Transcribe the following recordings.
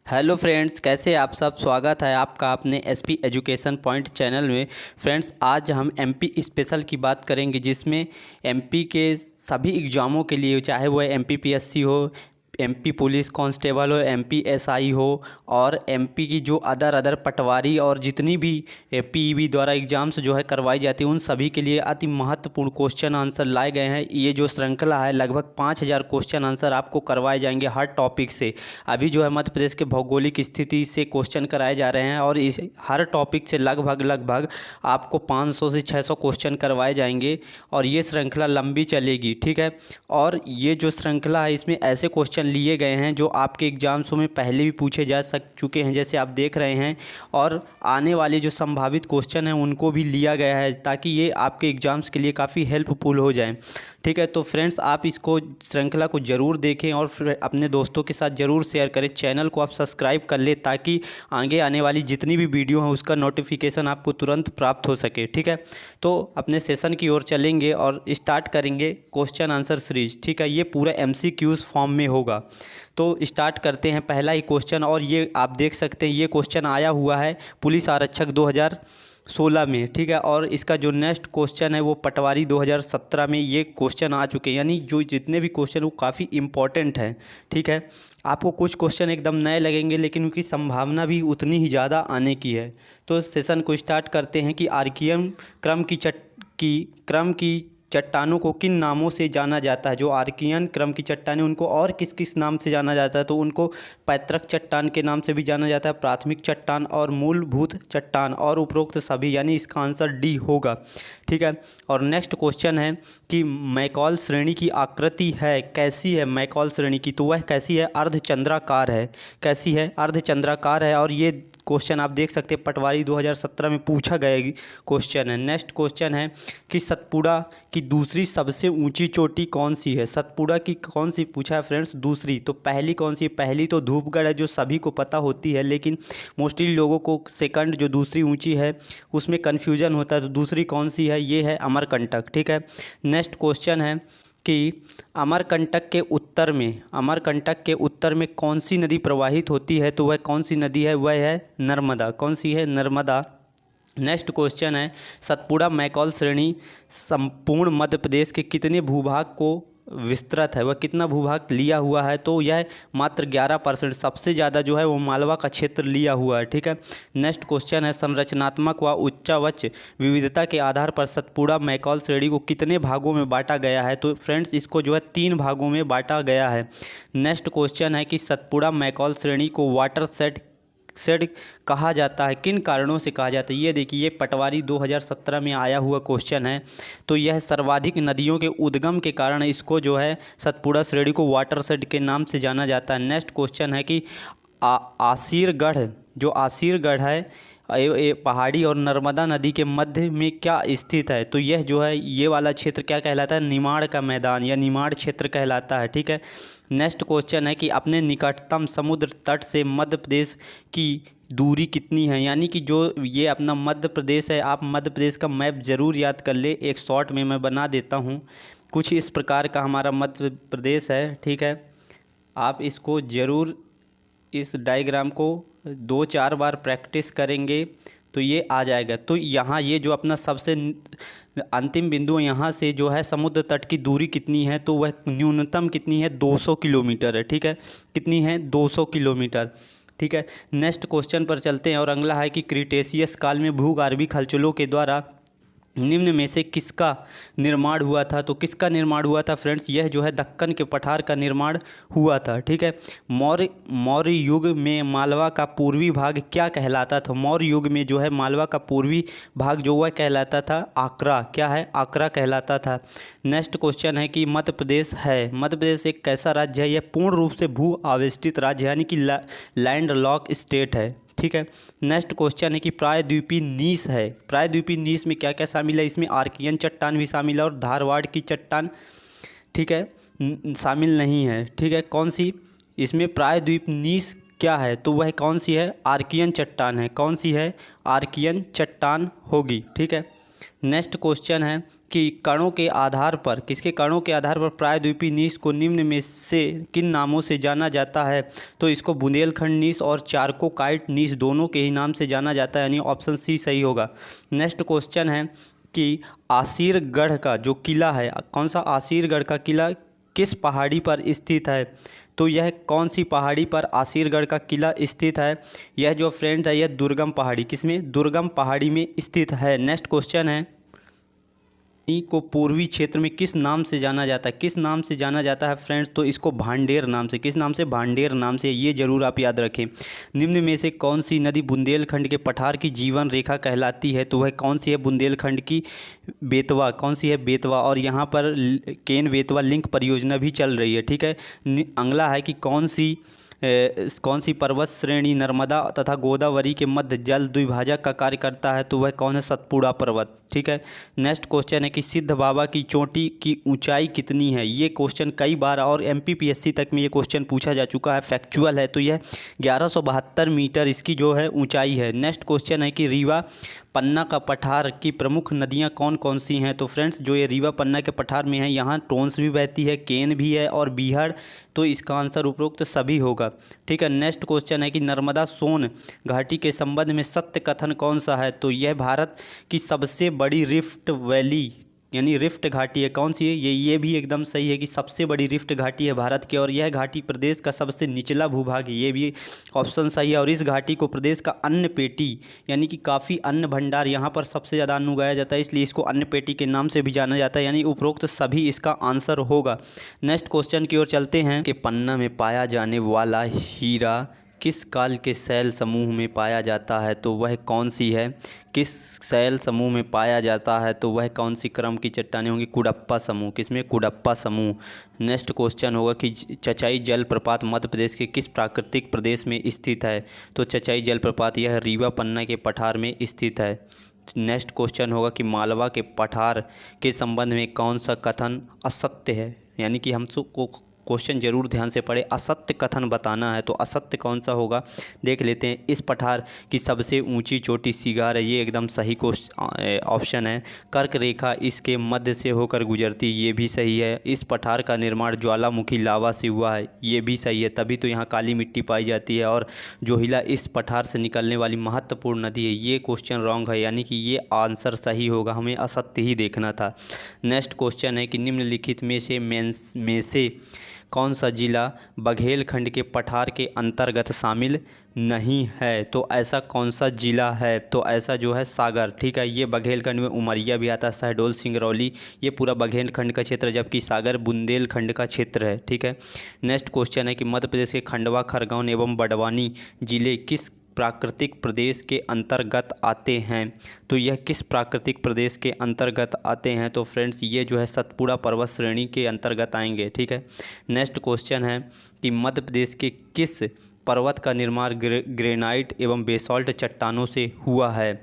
Hello friends, कैसे आप सब। स्वागत है आपका अपने एसपी एजुकेशन पॉइंट चैनल में। फ्रेंड्स, आज हम एमपी स्पेशल की बात करेंगे, जिसमें एमपी के सभी एग्ज़ामों के लिए, चाहे वह एमपीपीएससी हो, एमपी पुलिस कांस्टेबल हो, एमपी एसआई हो, और एमपी की जो अदर पटवारी और जितनी भी पीईबी द्वारा एग्ज़ाम्स जो है करवाई जाती है, उन सभी के लिए अति महत्वपूर्ण क्वेश्चन आंसर लाए गए हैं। ये जो श्रृंखला है, लगभग 5000 क्वेश्चन आंसर आपको करवाए जाएंगे हर टॉपिक से। अभी जो है मध्य प्रदेश के भौगोलिक स्थिति से क्वेश्चन कराए जा रहे हैं, और इस हर टॉपिक से लगभग आपको 500 से 600 क्वेश्चन करवाए जाएंगे, और ये श्रृंखला लंबी चलेगी, ठीक है। और ये जो श्रृंखला है, इसमें ऐसे क्वेश्चन लिए गए हैं जो आपके एग्जाम्सों में पहले भी पूछे जा चुके हैं, जैसे आप देख रहे हैं, और आने वाले जो संभावित क्वेश्चन हैं उनको भी लिया गया है, ताकि ये आपके एग्ज़ाम्स के लिए काफ़ी हेल्पफुल हो जाए, ठीक है। तो फ्रेंड्स, आप इसको श्रृंखला को ज़रूर देखें और फिर अपने दोस्तों के साथ ज़रूर शेयर करें। चैनल को आप सब्सक्राइब कर ले, ताकि आगे आने वाली जितनी भी वीडियो हैं उसका नोटिफिकेशन आपको तुरंत प्राप्त हो सके, ठीक है। तो अपने सेशन की ओर चलेंगे और स्टार्ट करेंगे क्वेश्चन आंसर सीरीज, ठीक है। ये पूरा एमसीक्यूज़ फॉर्म में होगा। तो स्टार्ट करते हैं पहला ही क्वेश्चन, और ये आप देख सकते हैं, ये क्वेश्चन आया हुआ है पुलिस आरक्षक 2016 में, ठीक है। और इसका जो नेक्स्ट क्वेश्चन है वो पटवारी 2017 में ये क्वेश्चन आ चुके हैं, यानी जो जितने भी क्वेश्चन वो काफ़ी इंपॉर्टेंट हैं, ठीक है। आपको कुछ क्वेश्चन एकदम नए लगेंगे, लेकिन उनकी संभावना भी उतनी ही ज़्यादा आने की है। तो सेशन को स्टार्ट करते हैं कि आर्कियन क्रम की चट्टानों को किन नामों से जाना जाता है। जो आर्कियन क्रम की चट्टानें, उनको और किस किस नाम से जाना जाता है, तो उनको पैतृक चट्टान के नाम से भी जाना जाता है, प्राथमिक चट्टान और मूलभूत चट्टान, और उपरोक्त सभी, यानी इसका आंसर डी होगा, ठीक है। और नेक्स्ट क्वेश्चन है कि मैकॉल श्रेणी की आकृति है कैसी है। मैकॉल श्रेणी की, तो वह कैसी है, अर्धचंद्राकार है। कैसी है, अर्धचंद्राकार है। और ये क्वेश्चन आप देख सकते हैं पटवारी 2017 में पूछा गया क्वेश्चन है। नेक्स्ट क्वेश्चन है कि सतपुड़ा की दूसरी सबसे ऊंची चोटी कौन सी है। सतपुड़ा की कौन सी पूछा है फ्रेंड्स, दूसरी। तो पहली कौन सी है, पहली तो धूपगढ़ है, जो सभी को पता होती है, लेकिन मोस्टली लोगों को सेकंड जो दूसरी ऊंची है उसमें कन्फ्यूजन होता है। तो दूसरी कौन सी है, ये है अमरकंटक, ठीक है। नेक्स्ट क्वेश्चन है कि अमरकंटक के उत्तर में कौन सी नदी प्रवाहित होती है। तो वह कौन सी नदी है, वह है नर्मदा। कौन सी है, नर्मदा। नेक्स्ट क्वेश्चन है सतपुड़ा मैकॉल श्रेणी संपूर्ण मध्य प्रदेश के कितने भूभाग को विस्तृत है। वह कितना भूभाग लिया हुआ है, तो यह मात्र 11%। सबसे ज़्यादा जो है वो मालवा का क्षेत्र लिया हुआ है, ठीक है। नेक्स्ट क्वेश्चन है संरचनात्मक व उच्चावच विविधता के आधार पर सतपुड़ा मैकॉल श्रेणी को कितने भागों में बांटा गया है। तो फ्रेंड्स, इसको जो है 3 भागों में बांटा गया है। नेक्स्ट क्वेश्चन है कि सतपुड़ा मैकॉल श्रेणी को वाटर सेड कहा जाता है, किन कारणों से कहा जाता है। ये देखिए, ये पटवारी 2017 में आया हुआ क्वेश्चन है। तो यह सर्वाधिक नदियों के उद्गम के कारण इसको जो है सतपुड़ा श्रेणी को वाटर सेड के नाम से जाना जाता है। नेक्स्ट क्वेश्चन है कि आसीरगढ़ है, ये पहाड़ी और नर्मदा नदी के मध्य में क्या स्थित है। तो यह जो है, ये वाला क्षेत्र क्या कहलाता है, निमाड़ का मैदान या निमाड़ क्षेत्र कहलाता है, ठीक है। नेक्स्ट क्वेश्चन है कि अपने निकटतम समुद्र तट से मध्य प्रदेश की दूरी कितनी है। यानी कि जो ये अपना मध्य प्रदेश है, आप मध्य प्रदेश का मैप ज़रूर याद कर ले। एक शॉर्ट में मैं बना देता हूँ, कुछ इस प्रकार का हमारा मध्य प्रदेश है, ठीक है। आप इसको ज़रूर, इस डायग्राम को 2-4 बार प्रैक्टिस करेंगे तो ये आ जाएगा। तो यहाँ ये जो अपना सबसे अंतिम बिंदु, यहाँ से जो है समुद्र तट की दूरी कितनी है, तो वह न्यूनतम कितनी है, 200 किलोमीटर है, ठीक है। कितनी है, 200 किलोमीटर, ठीक है। नेक्स्ट क्वेश्चन पर चलते हैं, और अगला है कि क्रीटेशियस काल में भूगर्भीय हलचलों के द्वारा निम्न में से किसका निर्माण हुआ था। तो किसका निर्माण हुआ था फ्रेंड्स, यह जो है दक्कन के पठार का निर्माण हुआ था, ठीक है। मौर्य युग में मालवा का पूर्वी भाग क्या कहलाता था। मौर्य युग में जो है मालवा का पूर्वी भाग जो वह कहलाता था आकरा। क्या है, आकरा कहलाता था। नेक्स्ट क्वेश्चन है कि मध्य प्रदेश एक कैसा राज्य है। यह पूर्ण रूप से भू आवेष्टित राज्य यानी कि लैंड लॉक स्टेट है, ठीक है। नेक्स्ट क्वेश्चन है कि प्रायद्वीपीय नीस है। प्रायद्वीपीय नीस में क्या क्या शामिल है, इसमें आर्कियन चट्टान भी शामिल है और धारवाड़ की चट्टान, ठीक है, शामिल नहीं है, ठीक है। कौन सी, इसमें प्रायद्वीप नीस क्या है, तो वह कौन सी है, आर्कियन चट्टान है। कौन सी है, आर्कियन चट्टान होगी, ठीक है। नेक्स्ट क्वेश्चन है कि कणों के आधार पर, किसके कणों के आधार पर प्रायद्वीपीय नीस को निम्न में से किन नामों से जाना जाता है? तो इसको बुंदेलखंड नीस और चारकोकाइट नीस दोनों के ही नाम से जाना जाता है, यानी ऑप्शन सी सही होगा। नेक्स्ट क्वेश्चन है कि आसीरगढ़ का जो किला है, कौन सा आसीरगढ़ का किला किस पहाड़ी पर स्थित है? तो यह कौन सी पहाड़ी पर आसीरगढ़ का किला स्थित है? यह जो फ्रेंड है, यह दुर्गम पहाड़ी, किसमें? दुर्गम पहाड़ी में स्थित है। नेक्स्ट क्वेश्चन है को पूर्वी क्षेत्र में किस नाम से जाना जाता है? किस नाम से जाना जाता है फ्रेंड्स? तो इसको भांडेर नाम से, किस नाम से? भांडेर नाम से, ये जरूर आप याद रखें। निम्न में से कौन सी नदी बुंदेलखंड के पठार की जीवन रेखा कहलाती है? तो वह कौन सी है? बुंदेलखंड की बेतवा, कौन सी है? बेतवा। और यहाँ पर केन बेतवा लिंक परियोजना भी चल रही है, ठीक है। अगला है कि कौन सी पर्वत श्रेणी नर्मदा तथा गोदावरी के मध्य जल द्विभाजक का कार्य करता है? तो वह कौन है? सतपुड़ा पर्वत, ठीक है। नेक्स्ट क्वेश्चन है कि सिद्ध बाबा की चोटी की ऊंचाई कितनी है? ये क्वेश्चन कई बार और MPPSC तक में ये क्वेश्चन पूछा जा चुका है, फैक्चुअल है। तो यह 1172 मीटर इसकी जो है ऊंचाई है। नेक्स्ट क्वेश्चन है कि रीवा पन्ना का पठार की प्रमुख नदियां कौन कौन सी हैं? तो फ्रेंड्स जो ये रीवा पन्ना के पठार में है, यहाँ टोंस भी बहती है, केन भी है और बीहड़, तो इसका आंसर उपरोक्त सभी होगा, ठीक है। नेक्स्ट क्वेश्चन है कि नर्मदा सोन घाटी के संबंध में सत्य कथन कौन सा है? तो यह भारत की सबसे बड़ी रिफ्ट वैली यानी रिफ्ट घाटी है, कौन सी है? ये भी एकदम सही है कि सबसे बड़ी रिफ्ट घाटी है भारत की, और यह घाटी प्रदेश का सबसे निचला भूभाग है, ये भी ऑप्शन सही है। और इस घाटी को प्रदेश का अन्न पेटी यानी कि काफ़ी अन्न भंडार, यहाँ पर सबसे ज़्यादा अन्न उगाया जाता है, इसलिए इसको अन्न पेटी के नाम से भी जाना जाता है, यानी उपरोक्त सभी इसका आंसर होगा। नेक्स्ट क्वेश्चन की ओर चलते हैं कि पन्ना में पाया जाने वाला हीरा किस काल के शैल समूह में पाया जाता है? तो वह कौन सी है? किस शैल समूह में पाया जाता है? तो वह कौन सी क्रम की चट्टानें होंगी? कुडप्पा समूह, किसमें? कुडप्पा समूह। नेक्स्ट क्वेश्चन होगा कि चचाई जलप्रपात मध्य प्रदेश के किस प्राकृतिक प्रदेश में स्थित है? तो चचाई जलप्रपात यह रीवा पन्ना के पठार में स्थित है। नेक्स्ट क्वेश्चन होगा कि मालवा के पठार के संबंध में कौन सा कथन असत्य है? यानी कि हम को क्वेश्चन जरूर ध्यान से पढ़े, असत्य कथन बताना है, तो असत्य कौन सा होगा देख लेते हैं। इस पठार की सबसे ऊंची चोटी सिगार है, ये एकदम सही ऑप्शन है। कर्क रेखा इसके मध्य से होकर गुजरती, ये भी सही है। इस पठार का निर्माण ज्वालामुखी लावा से हुआ है, ये भी सही है, तभी तो यहाँ काली मिट्टी पाई जाती है। और जोहिला इस पठार से निकलने वाली महत्वपूर्ण नदी है, ये क्वेश्चन रॉन्ग है, यानी कि ये आंसर सही होगा, हमें असत्य ही देखना था। नेक्स्ट क्वेश्चन है कि निम्नलिखित में से कौन सा जिला बघेलखंड के पठार के अंतर्गत शामिल नहीं है? तो ऐसा कौन सा जिला है? तो ऐसा जो है सागर, ठीक है। ये बघेलखंड में उमरिया भी आता है, शहडोल, सिंगरौली, ये पूरा बघेलखंड का क्षेत्र है, जबकि सागर बुंदेलखंड का क्षेत्र है, ठीक है। नेक्स्ट क्वेश्चन है कि मध्य प्रदेश के खंडवा, खरगोन एवं बड़वानी जिले किस प्राकृतिक प्रदेश के अंतर्गत आते हैं? तो यह किस प्राकृतिक प्रदेश के अंतर्गत आते हैं? तो फ्रेंड्स ये जो है सतपुड़ा पर्वत श्रेणी के अंतर्गत आएंगे, ठीक है। नेक्स्ट क्वेश्चन है कि मध्य प्रदेश के किस पर्वत का निर्माण ग्रेनाइट एवं बेसॉल्ट चट्टानों से हुआ है?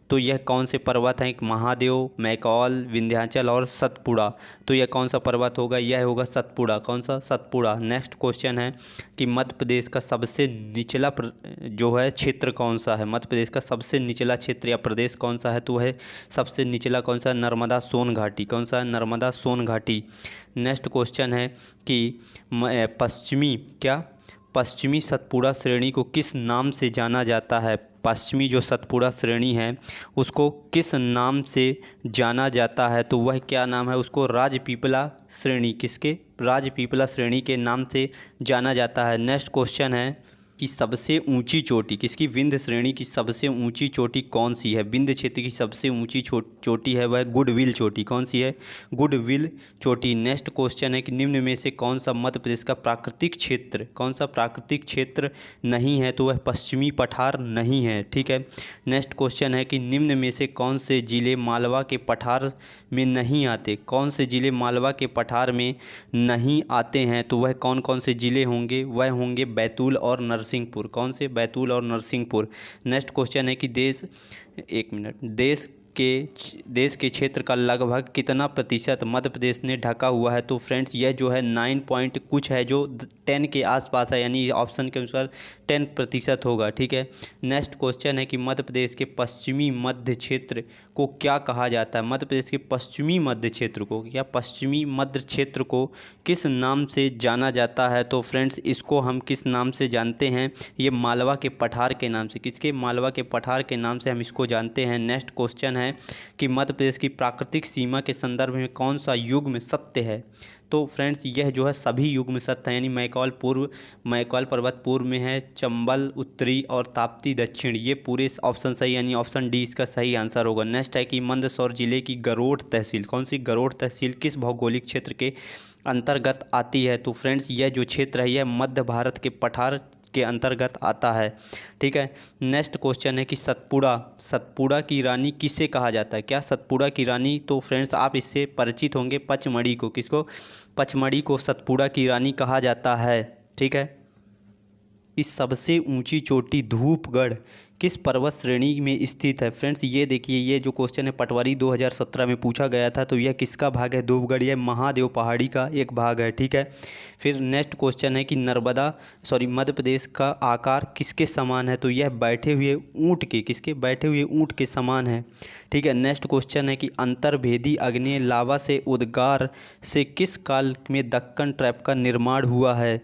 तो यह कौन से पर्वत हैं? महादेव, मैकॉल, विंध्याचल और सतपुड़ा। तो यह कौन सा पर्वत होगा? यह होगा सतपुड़ा। कौन सा? सतपुड़ा। नेक्स्ट क्वेश्चन है कि मध्य प्रदेश का सबसे निचला जो है क्षेत्र कौन सा है? मध्य प्रदेश का सबसे निचला क्षेत्र या प्रदेश कौन सा है? तो वह सबसे निचला कौन सा? नर्मदा सोन घाटी। कौन सा? नर्मदा सोन घाटी। नेक्स्ट क्वेश्चन है कि पश्चिमी सतपुड़ा श्रेणी को किस नाम से जाना जाता है? पश्चिमी जो सतपुड़ा श्रेणी है उसको किस नाम से जाना जाता है? तो वह क्या नाम है? उसको राजपीपला श्रेणी, किसके? राजपीपला श्रेणी के नाम से जाना जाता है। नेक्स्ट क्वेश्चन है कि सबसे ऊंची चोटी किसकी? विंध्य श्रेणी की सबसे ऊंची चोटी कौन सी है? विंध्य क्षेत्र की सबसे ऊंची चोटी है वह गुडविल चोटी। कौन सी है? गुडविल चोटी। नेक्स्ट क्वेश्चन है कि निम्न में से कौन सा मध्य प्रदेश का प्राकृतिक क्षेत्र, कौन सा प्राकृतिक क्षेत्र नहीं है? तो वह पश्चिमी पठार नहीं है, ठीक है। नेक्स्ट क्वेश्चन है कि निम्न में से कौन से जिले मालवा के पठार में नहीं आते? कौन से जिले मालवा के पठार में नहीं आते हैं? तो वह कौन कौन से जिले होंगे? वह होंगे बैतूल और नरसिंहपुर। कौन से? बैतूल और नरसिंहपुर। नेक्स्ट क्वेश्चन है कि देश के क्षेत्र का लगभग कितना प्रतिशत मध्य प्रदेश ने ढका हुआ है? तो फ्रेंड्स यह जो है 9 पॉइंट कुछ है, जो 10 के आसपास है, यानी ऑप्शन के अनुसार 10% होगा, ठीक है। नेक्स्ट क्वेश्चन है कि मध्य प्रदेश के पश्चिमी मध्य क्षेत्र को क्या कहा जाता है? मध्य प्रदेश के पश्चिमी मध्य क्षेत्र को या पश्चिमी मध्य क्षेत्र को किस नाम से जाना जाता है? तो फ्रेंड्स इसको हम किस नाम से जानते हैं? ये मालवा के पठार के नाम से। किसके? मालवा के पठार के नाम से हम इसको जानते हैं। नेक्स्ट क्वेश्चन है कि मध्य प्रदेश की प्राकृतिक सीमा के संदर्भ में कौन सा युग्म सत्य है? तो फ्रेंड्स यह जो है सभी युग्म सत्य है, यानी मैकॉल पूर्व, मैकॉल पर्वत पूर्व में है, चंबल उत्तरी और ताप्ती दक्षिण, ये पूरे ऑप्शन सही, यानी ऑप्शन डी इसका सही आंसर होगा। नेक्स्ट है कि मंदसौर जिले की गरोठ तहसील, कौन सी गरोठ तहसील किस भौगोलिक क्षेत्र के अंतर्गत आती है? तो फ्रेंड्स यह जो क्षेत्र है यह मध्य भारत के पठार के अंतर्गत आता है। ठीक है। नेक्स्ट क्वेश्चन है कि सतपुड़ा, सतपुड़ा की रानी किसे कहा जाता है? क्या सतपुड़ा की रानी? तो फ्रेंड्स आप इससे परिचित होंगे, पचमढ़ी को। किसको? पचमढ़ी को सतपुड़ा की रानी कहा जाता है। ठीक है। इस सबसे ऊंची चोटी धूपगढ़ किस पर्वत श्रेणी में स्थित है? फ्रेंड्स ये देखिए, ये जो क्वेश्चन है पटवारी 2017 में पूछा गया था, तो यह किसका भाग है? धूपगढ़, यह महादेव पहाड़ी का एक भाग है। ठीक है। फिर नेक्स्ट क्वेश्चन है कि मध्य प्रदेश का आकार किसके समान है? तो यह बैठे हुए ऊँट के, किसके? बैठे हुए ऊँट के समान है। ठीक है। नेक्स्ट क्वेश्चन है कि अंतर्भेदी आग्नेय लावा से उद्गार से किस काल में दक्कन ट्रैप का निर्माण हुआ है?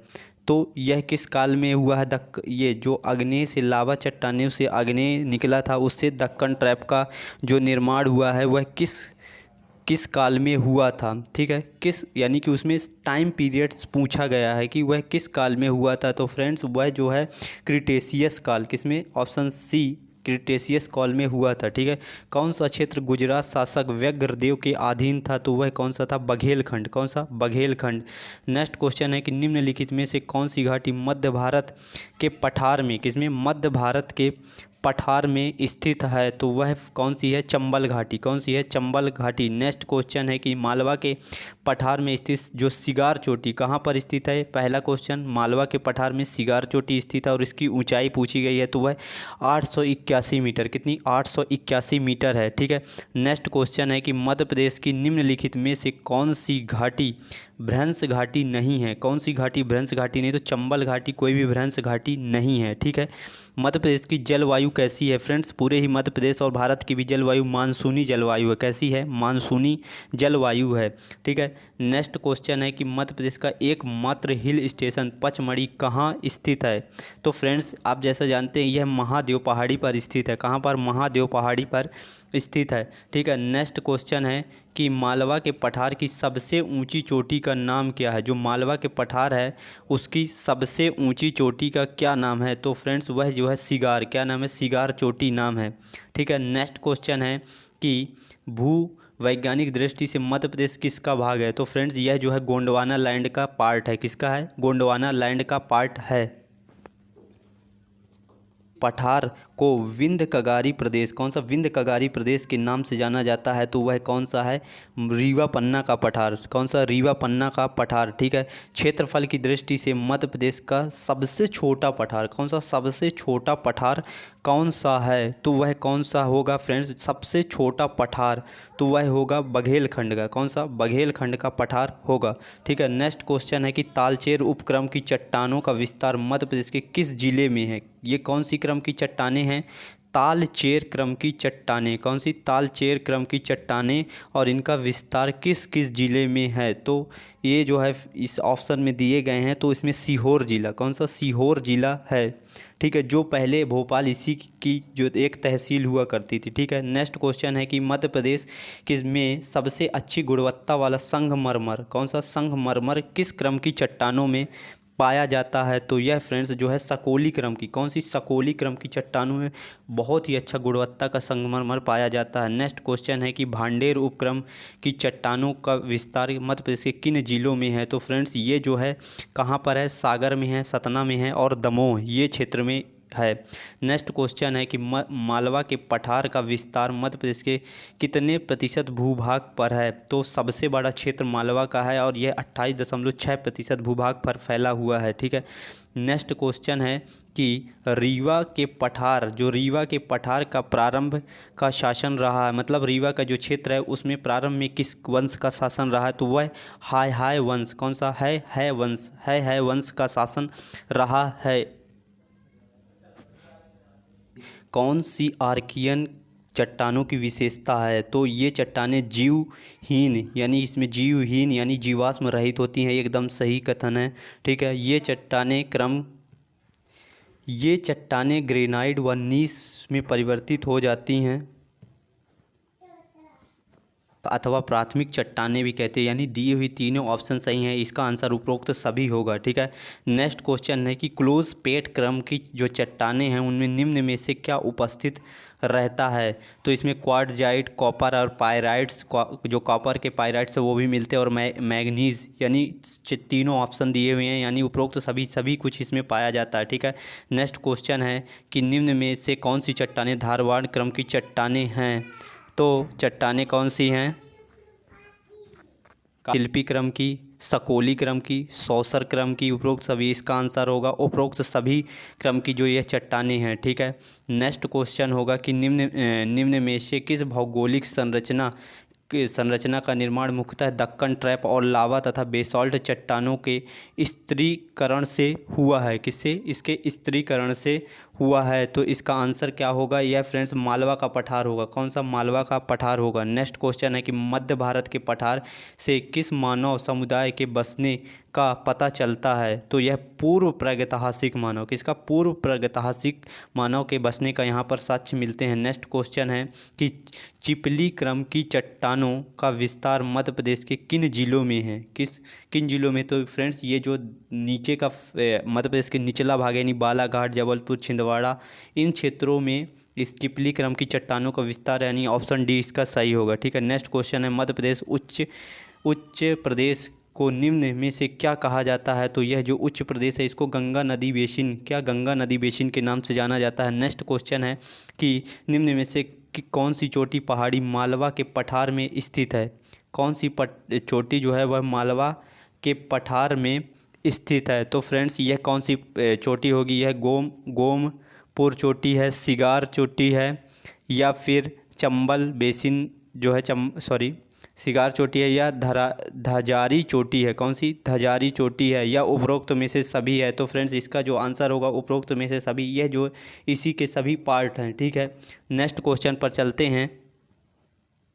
तो यह किस काल में हुआ है? ये जो आग्नेय से लावा चट्टानों से आग्नेय निकला था, उससे दक्कन ट्रैप का जो निर्माण हुआ है वह किस काल में हुआ था? ठीक है। किस, यानी कि उसमें टाइम पीरियड्स पूछा गया है कि वह किस काल में हुआ था। तो फ्रेंड्स वह जो है क्रिटेशियस काल, किसमें? ऑप्शन सी क्रिटेशियस काल में हुआ था। ठीक है। कौन सा क्षेत्र गुजरात शासक व्यग्रदेव के अधीन था? तो वह कौन सा था? बघेलखंड। कौन सा? बघेलखंड। नेक्स्ट क्वेश्चन है कि निम्नलिखित में से कौन सी घाटी मध्य भारत के पठार में, किसमें? मध्य भारत के पठार में स्थित है? तो वह कौन सी है? चंबल घाटी। कौन सी है? चंबल घाटी। नेक्स्ट क्वेश्चन है कि मालवा के पठार में स्थित जो सिगार चोटी कहाँ पर स्थित है? पहला क्वेश्चन, मालवा के पठार में सिगार चोटी स्थित है और इसकी ऊंचाई पूछी गई है, तो वह 881 मीटर, कितनी? 881 मीटर है। ठीक है। नेक्स्ट क्वेश्चन है कि मध्य प्रदेश की निम्नलिखित में से कौन सी घाटी भ्रंश घाटी नहीं है? कौन सी घाटी भ्रंश घाटी नहीं? तो चंबल घाटी कोई भी भ्रंश घाटी नहीं है। ठीक है। मध्य प्रदेश की जलवायु कैसी है? फ्रेंड्स पूरे ही मध्य प्रदेश और भारत की भी जलवायु मानसूनी जलवायु है। कैसी है? मानसूनी जलवायु है। ठीक है। नेक्स्ट क्वेश्चन है कि मध्य प्रदेश का एकमात्र हिल स्टेशन पचमढ़ी कहाँ स्थित है? तो फ्रेंड्स आप जैसा जानते हैं यह महादेव पहाड़ी पर स्थित है। कहाँ पर? महादेव पहाड़ी पर स्थित है। ठीक है। नेक्स्ट क्वेश्चन है कि मालवा के पठार की सबसे ऊंची चोटी का नाम क्या है? जो मालवा के पठार है उसकी सबसे ऊंची चोटी का क्या नाम है? तो फ्रेंड्स वह जो है सिगार, क्या नाम है? सिगार चोटी नाम है। ठीक है। नेक्स्ट क्वेश्चन है कि भू वैज्ञानिक दृष्टि से मध्य प्रदेश किसका भाग है? तो फ्रेंड्स यह जो है गोंडवाना लैंड का पार्ट है। किसका है? गोंडवाना लैंड का पार्ट है। पठार को विंध्य कगारी प्रदेश, कौन सा? विंध्य कगारी प्रदेश के नाम से जाना जाता है, तो वह कौन सा है? रीवा पन्ना का पठार। कौन सा? रीवा पन्ना का पठार। ठीक है। क्षेत्रफल की दृष्टि से मध्य प्रदेश का सबसे छोटा पठार, कौन सा? सबसे छोटा पठार कौन सा है? तो वह कौन सा होगा फ्रेंड्स? सबसे छोटा पठार तो वह होगा बघेलखंड का। कौन सा? बघेलखंड का पठार होगा। ठीक है। नेक्स्ट क्वेश्चन है कि तालचेर उपक्रम की चट्टानों का विस्तार मध्य प्रदेश के किस जिले में है? ये कौन सी क्रम की चट्टानें हैं? तालचेर क्रम की चट्टानें। कौन सी? तालचेर क्रम की चट्टानें, और इनका विस्तार किस किस जिले में है? तो ये जो है इस ऑप्शन में दिए गए हैं, तो इसमें सीहोर जिला, कौन सा? सीहोर जिला है। ठीक है। जो पहले भोपाल इसी की जो एक तहसील हुआ करती थी। ठीक है। नेक्स्ट क्वेश्चन है कि मध्य प्रदेश किस में सबसे अच्छी गुणवत्ता वाला संगमरमर, कौन सा? संगमरमर किस क्रम की चट्टानों में पाया जाता है? तो यह फ्रेंड्स जो है सकोली क्रम की, कौन सी? सकोली क्रम की चट्टानों में बहुत ही अच्छा गुणवत्ता का संगमरमर पाया जाता है। नेक्स्ट क्वेश्चन है कि भांडेर उपक्रम की चट्टानों का विस्तार मध्य प्रदेश के किन जिलों में है? तो फ्रेंड्स ये जो है कहाँ पर है? सागर में है, सतना में है और दमोह, ये क्षेत्र में है। नेक्स्ट क्वेश्चन है कि मालवा के पठार का विस्तार मध्य प्रदेश के कितने प्रतिशत भूभाग पर है? तो सबसे बड़ा क्षेत्र मालवा का है और यह 28.6% भूभाग पर फैला हुआ है। ठीक है। नेक्स्ट क्वेश्चन है कि रीवा के पठार, जो रीवा के पठार का प्रारंभ का शासन रहा है, मतलब रीवा का जो क्षेत्र है उसमें प्रारंभ में किस वंश का शासन रहा है? तो वह हाय वंश, कौन सा? है वंश, है वंश का शासन रहा है। कौन सी आर्कियन चट्टानों की विशेषता है। तो ये चट्टानें जीवहीन यानी इसमें जीवहीन यानी जीवाश्म रहित होती हैं, एकदम सही कथन है। ठीक है, ये चट्टानें ग्रेनाइट व नीस में परिवर्तित हो जाती हैं अथवा प्राथमिक चट्टानें भी कहते हैं, यानी दी हुई तीनों ऑप्शन सही हैं, इसका आंसर उपरोक्त सभी होगा। ठीक है, नेक्स्ट क्वेश्चन है कि क्लोज पेट क्रम की जो चट्टानें हैं उनमें निम्न में से क्या उपस्थित रहता है। तो इसमें क्वार्टजाइट, कॉपर और पायराइट्स, जो कॉपर के पायराइट्स है वो भी मिलते हैं, और मैग्नीज, यानी तीनों ऑप्शन दिए हुए हैं, यानी उपरोक्त सभी कुछ इसमें पाया जाता है। ठीक है, नेक्स्ट क्वेश्चन है कि निम्न में से कौन सी चट्टानें धारवाड़ क्रम की चट्टानें हैं। तो चट्टानें कौन सी हैं? शिल्पी क्रम की, सकोली क्रम की, सौसर क्रम की, उपरोक्त सभी, इसका आंसर होगा उपरोक्त सभी क्रम की जो ये चट्टानें हैं। ठीक है, नेक्स्ट क्वेश्चन होगा कि निम्न में से किस भौगोलिक संरचना का निर्माण मुख्यतः दक्कन ट्रैप और लावा तथा बेसाल्ट चट्टानों के स्थिरीकरण से हुआ है। किससे? इसके स्थिरीकरण से हुआ है। तो इसका आंसर क्या होगा? यह फ्रेंड्स मालवा का पठार होगा। कौन सा? मालवा का पठार होगा। नेक्स्ट क्वेश्चन है कि मध्य भारत के पठार से किस मानव समुदाय के बसने का पता चलता है। तो यह पूर्व प्रागैतिहासिक मानव, किसका? पूर्व प्रागैतिहासिक मानव के बसने का यहाँ पर साक्ष्य मिलते हैं। नेक्स्ट क्वेश्चन है कि चिपली क्रम की चट्टानों का विस्तार मध्य प्रदेश के किन जिलों में है? किन जिलों में? तो फ्रेंड्स ये जो नीचे का मध्य प्रदेश के निचला भाग यानी बालाघाट, जबलपुर, छिंदवाड़ा, इन क्षेत्रों में इस चिपली क्रम की चट्टानों का विस्तार, यानी ऑप्शन डी इसका सही होगा। ठीक है, नेक्स्ट क्वेश्चन है मध्य प्रदेश उच्च प्रदेश को निम्न में से क्या कहा जाता है। तो यह जो उच्च प्रदेश है इसको गंगा नदी बेसिन, क्या गंगा नदी बेसिन के नाम से जाना जाता है। नेक्स्ट क्वेश्चन है कि निम्न में से कि कौन सी चोटी पहाड़ी मालवा के पठार में स्थित है। कौन सी चोटी जो है वह मालवा के पठार में स्थित है। तो फ्रेंड्स यह कौन सी चोटी होगी? यह गोमपुर चोटी है, सिगार चोटी है, या फिर चंबल बेसिन जो है सिगार चोटी है, या धजारी चोटी है। कौन सी? धजारी चोटी है, या उपरोक्त में से सभी है। तो फ्रेंड्स इसका जो आंसर होगा उपरोक्त में से सभी, यह जो इसी के सभी पार्ट हैं। ठीक है, नेक्स्ट क्वेश्चन पर चलते हैं।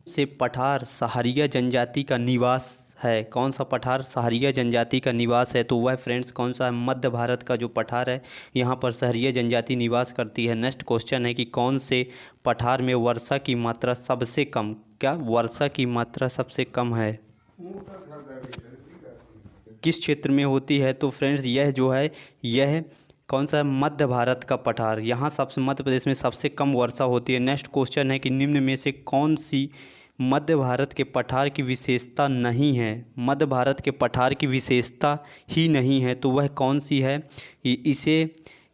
से पठार सहारिया जनजाति का निवास है। कौन सा पठार सहारिया जनजाति का निवास है? तो वह फ्रेंड्स कौन सा है? मध्य भारत का जो पठार है यहाँ पर सहारिया जनजाति निवास करती है। नेक्स्ट क्वेश्चन है कि कौन से पठार में वर्षा की मात्रा सबसे कम, क्या वर्षा की मात्रा सबसे कम है? किस क्षेत्र में होती है? तो फ्रेंड्स यह जो है यह कौन सा है? मध्य भारत का पठार, यहाँ सबसे मध्य प्रदेश में सबसे कम वर्षा होती है। नेक्स्ट क्वेश्चन है कि निम्न में से कौन सी मध्य भारत के पठार की विशेषता नहीं है। मध्य भारत के पठार की विशेषता ही नहीं है, तो वह कौन सी है?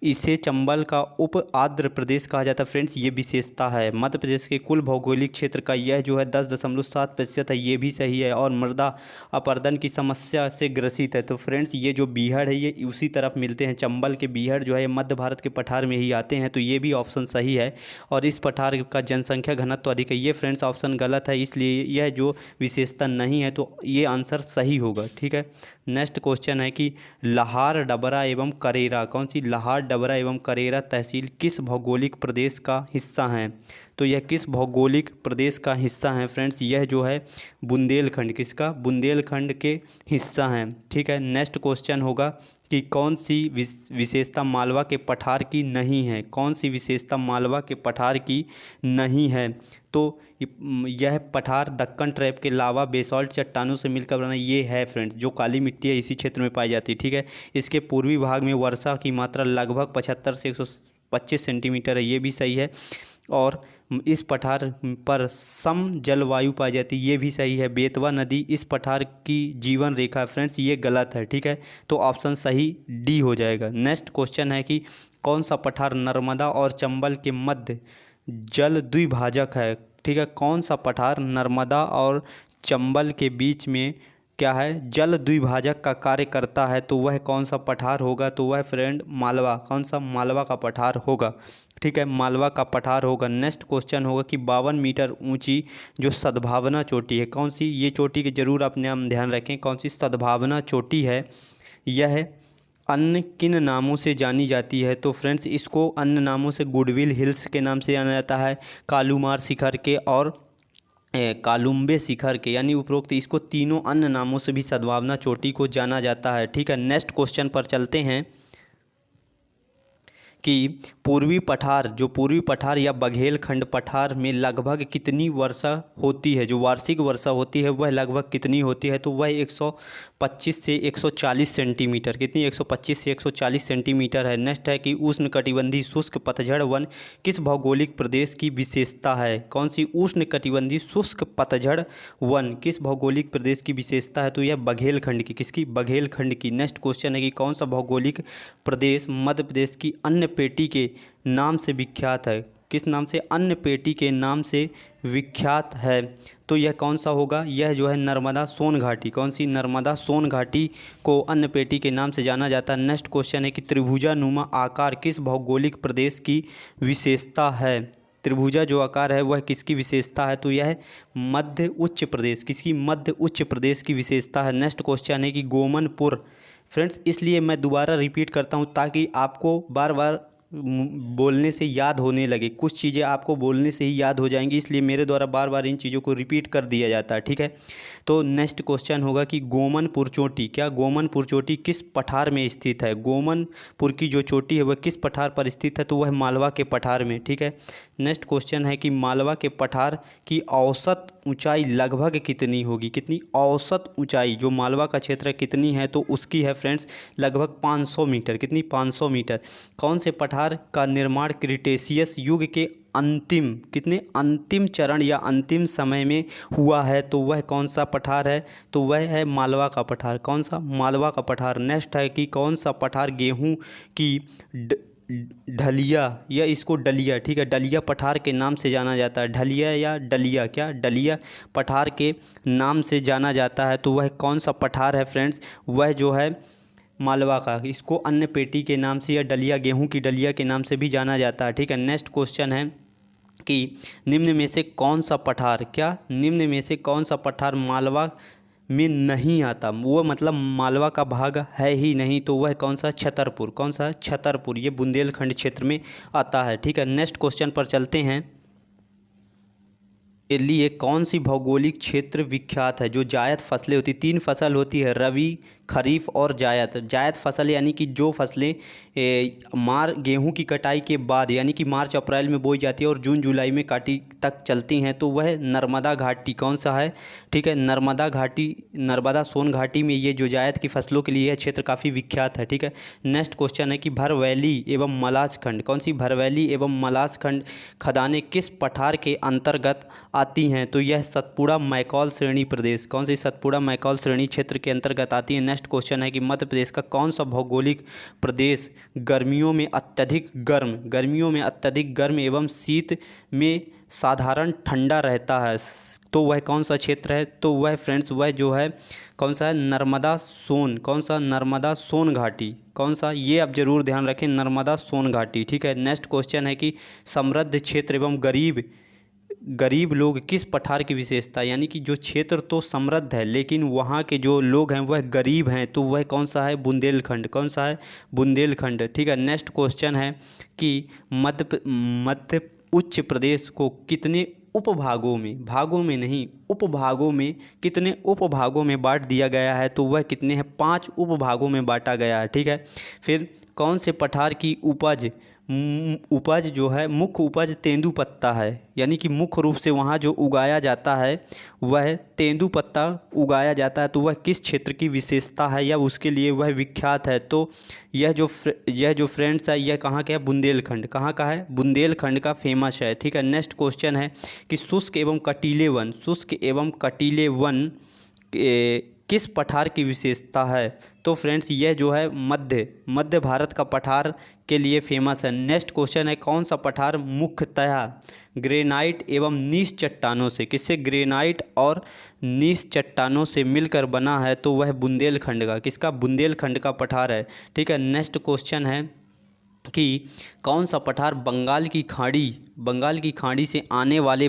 इसे चंबल का उप आर्द्र प्रदेश कहा जाता है। फ्रेंड्स ये विशेषता है मध्य प्रदेश के कुल भौगोलिक क्षेत्र का, यह जो है 10.7% है, ये भी सही है, और मृदा अपरदन की समस्या से ग्रसित है। तो फ्रेंड्स ये जो बीहड़ है ये उसी तरफ मिलते हैं, चंबल के बीहड़ जो है मध्य भारत के पठार में ही आते हैं, तो ये भी ऑप्शन सही है। और इस पठार का जनसंख्या घनत्व अधिक है, ये फ्रेंड्स ऑप्शन गलत है, इसलिए यह जो विशेषता नहीं है, तो ये आंसर सही होगा। ठीक है, नेक्स्ट क्वेश्चन है कि लाहार, डबरा एवं करेरा, कौन सी? लाहार, डबरा एवं करेरा तहसील किस भौगोलिक प्रदेश का हिस्सा हैं। तो यह किस भौगोलिक प्रदेश का हिस्सा है? फ्रेंड्स यह जो है बुंदेलखंड, किसका? बुंदेलखंड के हिस्सा हैं। ठीक है, नेक्स्ट क्वेश्चन होगा कि कौन सी विशेषता मालवा के पठार की नहीं है। कौन सी विशेषता मालवा के पठार की नहीं है? तो यह पठार दक्कन ट्रैप के लावा बेसाल्ट चट्टानों से मिलकर बना ये है। फ्रेंड्स जो काली मिट्टी है इसी क्षेत्र में पाई जाती है। ठीक है, इसके पूर्वी भाग में वर्षा की मात्रा लगभग 75 से 125 सेंटीमीटर है, ये भी सही है, और इस पठार पर सम जलवायु पाई जाती है, ये भी सही है। बेतवा नदी इस पठार की जीवन रेखा है। फ्रेंड्स ये गलत है। ठीक है, तो ऑप्शन सही डी हो जाएगा। नेक्स्ट क्वेश्चन है कि कौन सा पठार नर्मदा और चंबल के मध्य जल द्विभाजक है। ठीक है, कौन सा पठार नर्मदा और चंबल के बीच में क्या है? जल द्विभाजक का कार्य करता है। तो वह कौन सा पठार होगा? तो वह फ्रेंड मालवा, कौन सा? मालवा का पठार होगा। ठीक है, मालवा का पठार होगा। नेक्स्ट क्वेश्चन होगा कि 52 मीटर ऊंची जो सद्भावना चोटी है, कौन सी? ये चोटी के जरूर अपने आप ध्यान रखें, कौन सी? सद्भावना चोटी है। यह अन्य किन नामों से जानी जाती है? तो फ्रेंड्स इसको अन्य नामों से गुडविल हिल्स के नाम से जाना जाता है, कालूमार शिखर के और कालुम्बे शिखर के, यानी उपरोक्त इसको तीनों अन्य नामों से भी सद्भावना चोटी को जाना जाता है। ठीक है, नेक्स्ट क्वेश्चन पर चलते हैं कि पूर्वी पठार, जो पूर्वी पठार या बघेलखंड पठार में लगभग कितनी वर्षा होती है? जो वार्षिक वर्षा होती है वह लगभग कितनी होती है? तो वह 125 से 140 सेंटीमीटर, कितनी? 125 से 140 सेंटीमीटर है। नेक्स्ट है कि उष्णकटिबंधीय शुष्क पतझड़ वन किस भौगोलिक प्रदेश की विशेषता है? कौन सी उष्णकटिबंधीय शुष्क पतझड़ वन किस भौगोलिक प्रदेश की विशेषता है? तो यह बघेलखंड की, किसकी? बघेलखंड की। नेक्स्ट क्वेश्चन है कि कौन सा भौगोलिक प्रदेश मध्य प्रदेश की अन्य पेटी के नाम से विख्यात है? किस नाम से? अन्य पेटी के नाम से विख्यात है। तो यह कौन सा होगा? यह जो है नर्मदा सोन घाटी। कौन सी? नर्मदा सोन घाटी को अन्य पेटी के नाम से जाना जाता है। नेक्स्ट क्वेश्चन है कि त्रिभुजानुमा आकार किस भौगोलिक प्रदेश की विशेषता है? त्रिभुजा जो आकार है वह किसकी विशेषता है? तो यह मध्य उच्च प्रदेश, किसकी? मध्य उच्च प्रदेश की विशेषता है। नेक्स्ट क्वेश्चन है कि गोमनपुर, फ्रेंड्स इसलिए मैं दोबारा रिपीट करता हूँ ताकि आपको बार बार बोलने से याद होने लगे, कुछ चीज़ें आपको बोलने से ही याद हो जाएंगी, इसलिए मेरे द्वारा बार बार इन चीज़ों को रिपीट कर दिया जाता है। ठीक है, तो नेक्स्ट क्वेश्चन होगा कि गोमनपुर चोटी, क्या गोमनपुर चोटी किस पठार में स्थित है? गोमनपुर की जो चोटी है वह किस पठार पर स्थित है? तो वह मालवा के पठार में। ठीक है, नेक्स्ट क्वेश्चन है कि मालवा के पठार की औसत ऊंचाई लगभग कितनी होगी? कितनी? औसत ऊंचाई जो मालवा का क्षेत्र है कितनी है? तो उसकी है फ्रेंड्स लगभग 500 मीटर। कितनी? 500 मीटर। कौन से पठार का निर्माण क्रिटेशियस युग के अंतिम, कितने? अंतिम चरण या अंतिम समय में हुआ है? तो वह कौन सा पठार है? तो वह है मालवा का पठार। कौन सा? मालवा का पठार। नेक्स्ट है कि कौन सा पठार गेहूं की ढलिया या इसको डलिया, ठीक है, डलिया पठार के नाम से जाना जाता है। ढलिया या डलिया, क्या? डलिया पठार के नाम से जाना जाता है। तो वह कौन सा पठार है फ्रेंड्स? वह जो है मालवा का। इसको अन्य पेटी के नाम से या डलिया, गेहूं की डलिया के नाम से भी जाना जाता है। ठीक है, नेक्स्ट क्वेश्चन है कि निम्न में से कौन सा पठार, क्या? निम्न में से कौन सा पठार मालवा में नहीं आता? वो मतलब मालवा का भाग है ही नहीं। तो वह कौन सा? छतरपुर। कौन सा? छतरपुर। ये बुंदेलखंड क्षेत्र में आता है। ठीक है, नेक्स्ट क्वेश्चन पर चलते हैं। के लिए कौन सी भौगोलिक क्षेत्र विख्यात है? जो जायद फसलें होती, 3 फसल होती है, रबी, खरीफ और जायद। जायद फसल यानी कि जो फसलें गेहूं की कटाई के बाद यानी कि मार्च अप्रैल में बोई जाती है और जून जुलाई में काटी तक चलती हैं, तो वह नर्मदा घाटी। कौन सा है? ठीक है, नर्मदा घाटी, नर्मदा सोन घाटी में ये जो जायद की फसलों के लिए यह क्षेत्र काफ़ी विख्यात है। ठीक है, नेक्स्ट क्वेश्चन है कि भरवैली एवं मलाजखंड, कौन सी? भरवैली एवं मलाजखंड खदानें किस पठार के अंतर्गत आती हैं? तो यह सतपुड़ा मैकॉल श्रेणी प्रदेश। कौन सी? सतपुड़ा मैकॉल श्रेणी क्षेत्र के अंतर्गत आती है। नेक्स्ट क्वेश्चन है कि मध्य प्रदेश का कौन सा भौगोलिक प्रदेश गर्मियों में अत्यधिक गर्म एवं शीत में साधारण ठंडा रहता है? तो वह कौन सा क्षेत्र है? तो वह फ्रेंड्स वह जो है कौन सा है? नर्मदा सोन। कौन सा? नर्मदा सोन घाटी। कौन सा? ये आप जरूर ध्यान रखें, नर्मदा सोन घाटी। ठीक है, नेक्स्ट क्वेश्चन है कि समृद्ध क्षेत्र एवं गरीब लोग किस पठार की विशेषता, यानी कि जो क्षेत्र तो समृद्ध है लेकिन वहाँ के जो लोग हैं वह गरीब हैं, तो वह कौन सा है? बुंदेलखंड। कौन सा है? बुंदेलखंड। ठीक है, नेक्स्ट क्वेश्चन है कि मध्य उच्च प्रदेश को कितने उपभागों में, भागों में नहीं, उपभागों में, कितने उपभागों में बांट दिया गया है? तो वह कितने हैं? 5 उपभागों में बांटा गया है। ठीक है, फिर कौन से पठार की उपज जो है, मुख्य उपज तेंदुपत्ता है, यानी कि मुख्य रूप से वहाँ जो उगाया जाता है वह तेंदुपत्ता उगाया जाता है। तो वह किस क्षेत्र की विशेषता है या उसके लिए वह विख्यात है? तो यह जो फ्रेंड्स है यह कहाँ का है? बुंदेलखंड। कहाँ का है? बुंदेलखंड का फेमस है। ठीक है, नेक्स्ट क्वेश्चन है कि शुष्क एवं कटीले वन किस पठार की विशेषता है? तो फ्रेंड्स यह जो है मध्य भारत का पठार के लिए फेमस है। नेक्स्ट क्वेश्चन है कौन सा पठार मुख्यतः ग्रेनाइट एवं नीस चट्टानों से, किससे? ग्रेनाइट और नीस चट्टानों से मिलकर बना है? तो वह बुंदेलखंड का, किसका? बुंदेलखंड का पठार है। ठीक है, नेक्स्ट क्वेश्चन है कि कौन सा पठार बंगाल की खाड़ी से आने वाले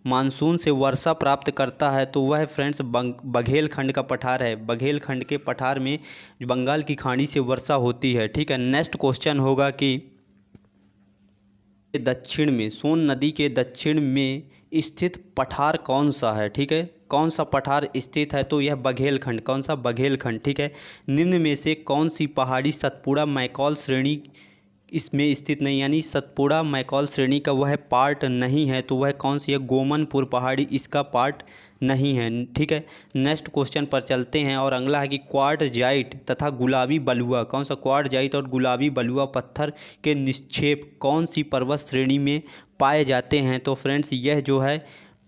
मानसून से वर्षा प्राप्त करता है तो वह फ्रेंड्स बघेलखंड का पठार है। बघेलखंड के पठार में बंगाल की खाड़ी से वर्षा होती है। ठीक है, नेक्स्ट क्वेश्चन होगा कि दक्षिण में, सोन नदी के दक्षिण में स्थित पठार कौन सा है। ठीक है, कौन सा पठार स्थित है, तो यह बघेलखंड। कौन सा? बघेलखंड। ठीक है, निम्न में से कौन सी पहाड़ी सतपुड़ा मैकॉल श्रेणी इसमें स्थित नहीं, यानी सतपुड़ा मैकॉल श्रेणी का वह पार्ट नहीं है, तो वह कौन सी है? गोमनपुर पहाड़ी इसका पार्ट नहीं है। ठीक है, नेक्स्ट क्वेश्चन पर चलते हैं और अगला है कि क्वार्टजाइट तथा गुलाबी बलुआ, कौन सा? क्वार्टजाइट और गुलाबी बलुआ पत्थर के निक्षेप कौन सी पर्वत श्रेणी में पाए जाते हैं, तो फ्रेंड्स यह जो है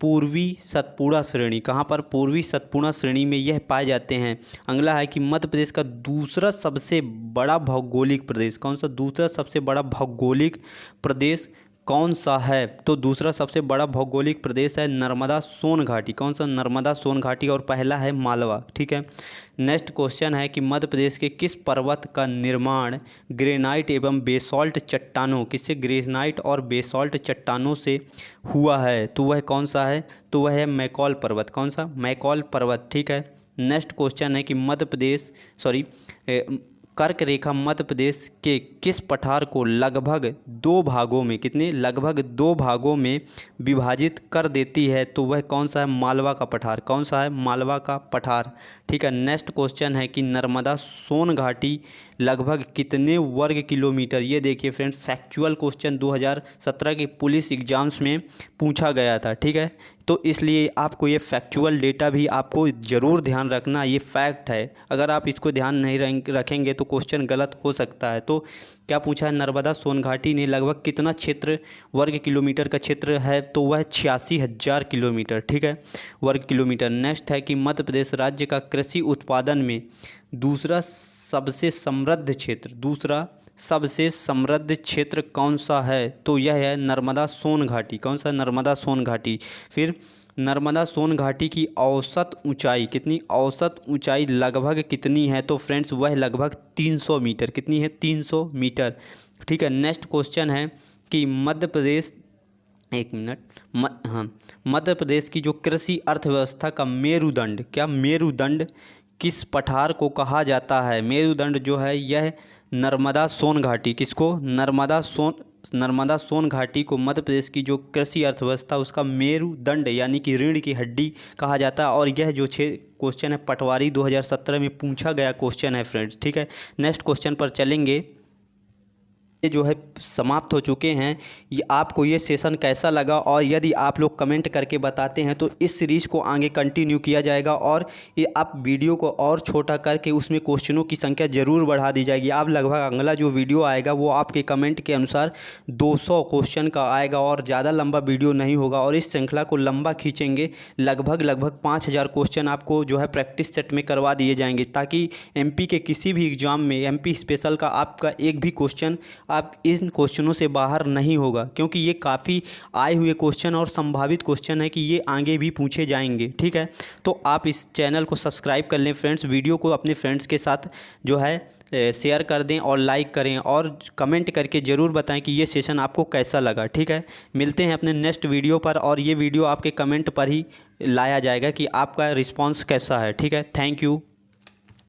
पूर्वी सतपुड़ा श्रेणी। कहाँ पर? पूर्वी सतपुड़ा श्रेणी में यह पाए जाते हैं। अगला है कि मध्य प्रदेश का दूसरा सबसे बड़ा भौगोलिक प्रदेश, कौन सा? दूसरा सबसे बड़ा भौगोलिक प्रदेश कौन सा है, तो दूसरा सबसे बड़ा भौगोलिक प्रदेश है नर्मदा सोन घाटी। कौन सा? नर्मदा सोन घाटी। और पहला है मालवा। ठीक है, नेक्स्ट क्वेश्चन है कि मध्य प्रदेश के किस पर्वत का निर्माण ग्रेनाइट एवं बेसॉल्ट चट्टानों, किससे? ग्रेनाइट और बेसॉल्ट चट्टानों से हुआ है, तो वह कौन सा है? तो वह है मैकॉल पर्वत। कौन सा? मैकॉल पर्वत। ठीक है, नेक्स्ट क्वेश्चन है कि मध्य प्रदेश कर्क रेखा मध्य प्रदेश के किस पठार को लगभग 2 भागों में, कितने? लगभग 2 भागों में विभाजित कर देती है, तो वह कौन सा है? मालवा का पठार। कौन सा है? मालवा का पठार। ठीक है, नेक्स्ट क्वेश्चन है कि नर्मदा सोन घाटी लगभग कितने वर्ग किलोमीटर, ये देखिए फ्रेंड्स फैक्चुअल क्वेश्चन 2017 के पुलिस एग्जाम्स में पूछा गया था। ठीक है, तो इसलिए आपको ये फैक्चुअल डेटा भी आपको ज़रूर ध्यान रखना, ये फैक्ट है। अगर आप इसको ध्यान नहीं रखेंगे तो क्वेश्चन गलत हो सकता है। तो क्या पूछा है? नर्मदा सोन घाटी ने लगभग कितना क्षेत्र वर्ग किलोमीटर का क्षेत्र है, तो वह 86,000 किलोमीटर। ठीक है, वर्ग किलोमीटर। नेक्स्ट है कि मध्य प्रदेश राज्य का कृषि उत्पादन में दूसरा सबसे समृद्ध क्षेत्र कौन सा है, तो यह है नर्मदा सोन घाटी। कौन सा? नर्मदा सोन घाटी। फिर नर्मदा सोन घाटी की औसत ऊंचाई कितनी? औसत ऊंचाई लगभग कितनी है, तो फ्रेंड्स वह लगभग 300 मीटर। कितनी है? 300 मीटर। ठीक है, नेक्स्ट क्वेश्चन है कि मध्य प्रदेश, एक मिनट, मध्य प्रदेश की जो कृषि अर्थव्यवस्था का मेरुदंड, क्या मेरुदंड किस पठार को कहा जाता है? मेरुदंड जो है यह नर्मदा सोन घाटी। किसको? नर्मदा सोन घाटी को मध्य प्रदेश की जो कृषि अर्थव्यवस्था उसका मेरुदंड यानी कि रीढ़ की हड्डी कहा जाता है। और यह जो क्वेश्चन है पटवारी 2017 में पूछा गया क्वेश्चन है फ्रेंड्स। ठीक है, नेक्स्ट क्वेश्चन पर चलेंगे। ये जो है समाप्त हो चुके हैं। ये आपको ये सेशन कैसा लगा, और यदि आप लोग कमेंट करके बताते हैं तो इस सीरीज़ को आगे कंटिन्यू किया जाएगा, और ये आप वीडियो को और छोटा करके उसमें क्वेश्चनों की संख्या ज़रूर बढ़ा दी जाएगी। आप लगभग अगला जो वीडियो आएगा वो आपके कमेंट के अनुसार 200 क्वेश्चन का आएगा, और ज़्यादा लंबा वीडियो नहीं होगा। और इस श्रृंखला को लंबा खींचेंगे, लगभग 5000 क्वेश्चन आपको जो है प्रैक्टिस सेट में करवा दिए जाएंगे, ताकि MP के किसी भी एग्ज़ाम में, MP स्पेशल का आपका एक भी क्वेश्चन आप इन क्वेश्चनों से बाहर नहीं होगा, क्योंकि ये काफ़ी आए हुए क्वेश्चन और संभावित क्वेश्चन है कि ये आगे भी पूछे जाएंगे। ठीक है, तो आप इस चैनल को सब्सक्राइब कर लें फ्रेंड्स, वीडियो को अपने फ्रेंड्स के साथ जो है शेयर कर दें और लाइक करें, और कमेंट करके ज़रूर बताएं कि ये सेशन आपको कैसा लगा। ठीक है, मिलते हैं अपने नेक्स्ट वीडियो पर, और ये वीडियो आपके कमेंट पर ही लाया जाएगा कि आपका रिस्पॉन्स कैसा है। ठीक है, थैंक यू।